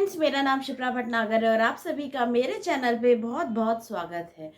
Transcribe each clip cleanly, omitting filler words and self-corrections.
Friends, मेरा नाम शिप्रा भटनागर है और आप सभी का मेरे चैनल पे बहुत बहुत स्वागत है।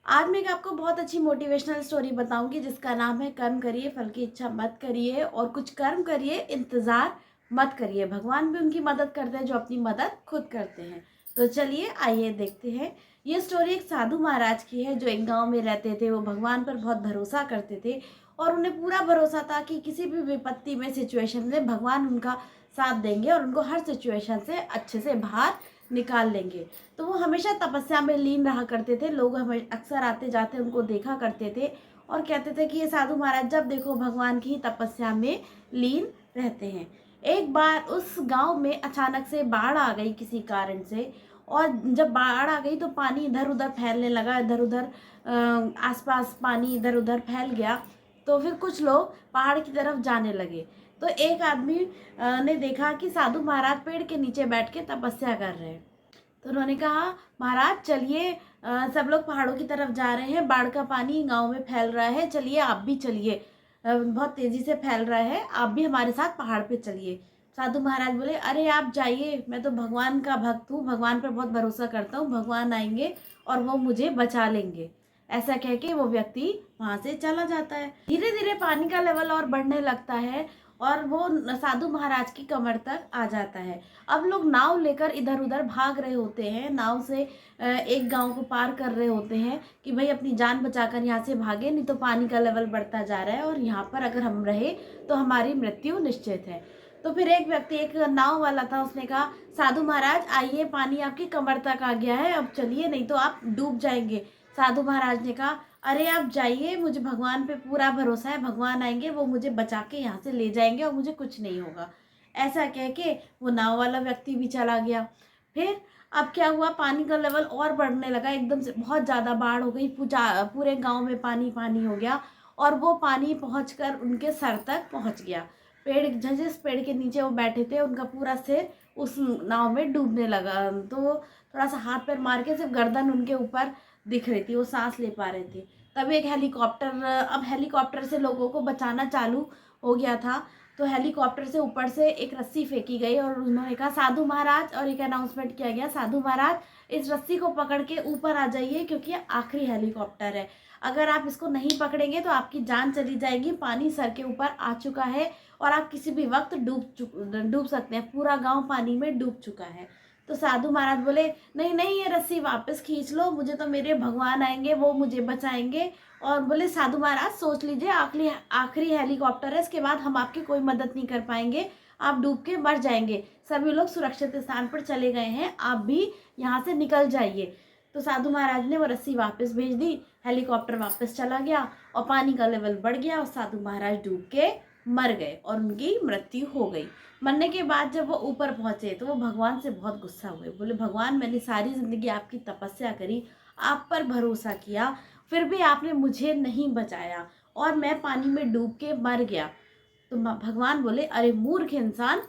आज मैं आपको बहुत अच्छी मोटिवेशनल स्टोरी बताऊंगी जिसका नाम है कर्म करिए फल की इच्छा मत करिए और कुछ कर्म करिए इंतज़ार मत करिए। भगवान भी उनकी मदद करते हैं जो अपनी मदद खुद करते हैं। तो चलिए आइए देखते हैं। ये स्टोरी एक साधु महाराज की है जो एक गाँव में रहते थे। वो भगवान पर बहुत भरोसा करते थे और उन्हें पूरा भरोसा था कि किसी भी विपत्ति में, सिचुएशन में भगवान उनका साथ देंगे और उनको हर सिचुएशन से अच्छे से बाहर निकाल लेंगे। तो वो हमेशा तपस्या में लीन रहा करते थे। लोग हमें अक्सर आते जाते उनको देखा करते थे और कहते थे कि ये साधु महाराज जब देखो भगवान की ही तपस्या में लीन रहते हैं। एक बार उस गांव में अचानक से बाढ़ आ गई किसी कारण से, और जब बाढ़ आ गई तो पानी इधर उधर फैलने लगा। इधर उधर आसपास पानी इधर उधर फैल गया। तो फिर कुछ लोग पहाड़ की तरफ जाने लगे। तो एक आदमी ने देखा कि साधु महाराज पेड़ के नीचे बैठ के तपस्या कर रहे हैं। तो उन्होंने कहा, महाराज चलिए, सब लोग पहाड़ों की तरफ जा रहे हैं, बाढ़ का पानी गांव में फैल रहा है, चलिए आप भी चलिए, बहुत तेजी से फैल रहा है, आप भी हमारे साथ पहाड़ पे चलिए। साधु महाराज बोले, अरे आप जाइए, मैं तो भगवान का भक्त हूँ, भगवान पर बहुत भरोसा करता हूँ, भगवान आएंगे और वो मुझे बचा लेंगे। ऐसा कह के वो व्यक्ति वहां से चला जाता है। धीरे धीरे पानी का लेवल और बढ़ने लगता है और वो साधु महाराज की कमर तक आ जाता है। अब लोग नाव लेकर इधर उधर भाग रहे होते हैं, नाव से एक गांव को पार कर रहे होते हैं कि भाई अपनी जान बचाकर यहाँ से भागे, नहीं तो पानी का लेवल बढ़ता जा रहा है और यहाँ पर अगर हम रहे तो हमारी मृत्यु निश्चित है। तो फिर एक व्यक्ति, एक नाव वाला था, उसने कहा, साधु महाराज आइए, पानी आपकी कमर तक आ गया है, अब चलिए नहीं तो आप डूब जाएंगे। साधु महाराज ने कहा, अरे आप जाइए, मुझे भगवान पे पूरा भरोसा है, भगवान आएंगे, वो मुझे बचा के यहाँ से ले जाएंगे और मुझे कुछ नहीं होगा। ऐसा कह के वो नाव वाला व्यक्ति भी चला गया। फिर अब क्या हुआ, पानी का लेवल और बढ़ने लगा, एकदम से बहुत ज़्यादा बाढ़ हो गई, पूरे गांव में पानी पानी हो गया और वो पानी पहुंचकर उनके सर तक पहुंच गया। पेड़, जिस पेड़ के नीचे वो बैठे थे, उनका पूरा सिर उस नाव में डूबने लगा। तो थोड़ा सा हाथ पैर मार के सिर्फ गर्दन उनके ऊपर दिख रही थी, वो सांस ले पा रहे थे। तभी एक हेलीकॉप्टर, अब हेलीकॉप्टर से लोगों को बचाना चालू हो गया था। तो हेलीकॉप्टर से ऊपर से एक रस्सी फेंकी गई और उन्होंने कहा, साधु महाराज, और एक अनाउंसमेंट किया गया, साधु महाराज इस रस्सी को पकड़ के ऊपर आ जाइए क्योंकि ये आखिरी हेलीकॉप्टर है, अगर आप इसको नहीं पकड़ेंगे तो आपकी जान चली जाएगी, पानी सर के ऊपर आ चुका है और आप किसी भी वक्त डूब सकते हैं, पूरा गांव पानी में डूब चुका है। तो साधु महाराज बोले, नहीं नहीं, ये रस्सी वापस खींच लो, मुझे तो मेरे भगवान आएंगे, वो मुझे बचाएंगे। और बोले, साधु महाराज सोच लीजिए, आखिरी आखिरी हेलीकॉप्टर है, इसके बाद हम आपकी कोई मदद नहीं कर पाएंगे, आप डूब के मर जाएंगे। सभी लोग सुरक्षित स्थान पर चले गए हैं, आप भी यहाँ से निकल जाइए। तो साधु महाराज ने वो रस्सी वापस भेज दी, हेलीकॉप्टर वापस चला गया और पानी का लेवल बढ़ गया और साधु महाराज डूब के मर गए और उनकी मृत्यु हो गई। मरने के बाद जब वो ऊपर पहुंचे तो वो भगवान से बहुत गुस्सा हुए। बोले, भगवान, मैंने सारी जिंदगी आपकी तपस्या करी, आप पर भरोसा किया, फिर भी आपने मुझे नहीं बचाया और मैं पानी में डूब के मर गया। तो भगवान बोले, अरे मूर्ख इंसान,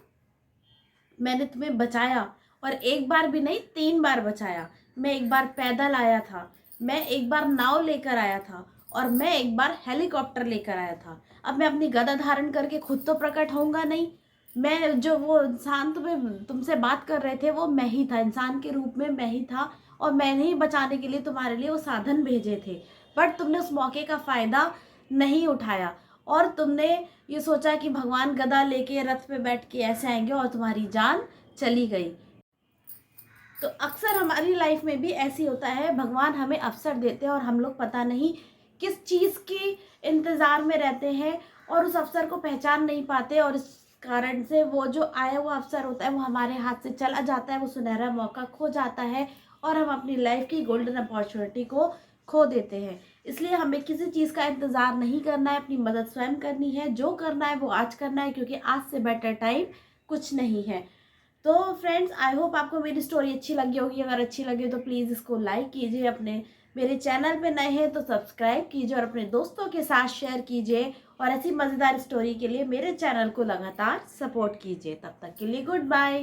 मैंने तुम्हें बचाया और एक बार भी नहीं, 3 बार बचाया। मैं एक बार पैदल आया था, मैं एक बार नाव लेकर आया था और मैं एक बार हेलीकॉप्टर लेकर आया था। अब मैं अपनी गदा धारण करके खुद तो प्रकट होऊंगा नहीं। मैं, जो वो इंसान तुम्हें तुमसे बात कर रहे थे, वो मैं ही था, इंसान के रूप में मैं ही था और मैंने ही बचाने के लिए तुम्हारे लिए वो साधन भेजे थे। बट तुमने उस मौके का फायदा नहीं उठाया और तुमने ये सोचा कि भगवान गदा लेके रथ पे बैठ के ऐसे आएंगे और तुम्हारी जान चली गई। तो अक्सर हमारी लाइफ में भी ऐसी होता है, भगवान हमें अवसर देते हैं और हम लोग पता नहीं किस चीज़ की इंतज़ार में रहते हैं और उस अवसर को पहचान नहीं पाते और इस कारण से वो जो आया हुआ अवसर होता है वो हमारे हाथ से चला जाता है, वो सुनहरा मौका खो जाता है और हम अपनी लाइफ की गोल्डन अपॉर्चुनिटी को खो देते हैं। इसलिए हमें किसी चीज़ का इंतज़ार नहीं करना है, अपनी मदद स्वयं करनी है। जो करना है वो आज करना है क्योंकि आज से बेटर टाइम कुछ नहीं है। तो फ्रेंड्स, आई होप आपको मेरी स्टोरी अच्छी लगी होगी। अगर अच्छी लगी तो प्लीज़ इसको लाइक कीजिए, अपने मेरे चैनल पे नए हैं तो सब्सक्राइब कीजिए और अपने दोस्तों के साथ शेयर कीजिए और ऐसी मज़ेदार स्टोरी के लिए मेरे चैनल को लगातार सपोर्ट कीजिए। तब तक के लिए गुड बाय।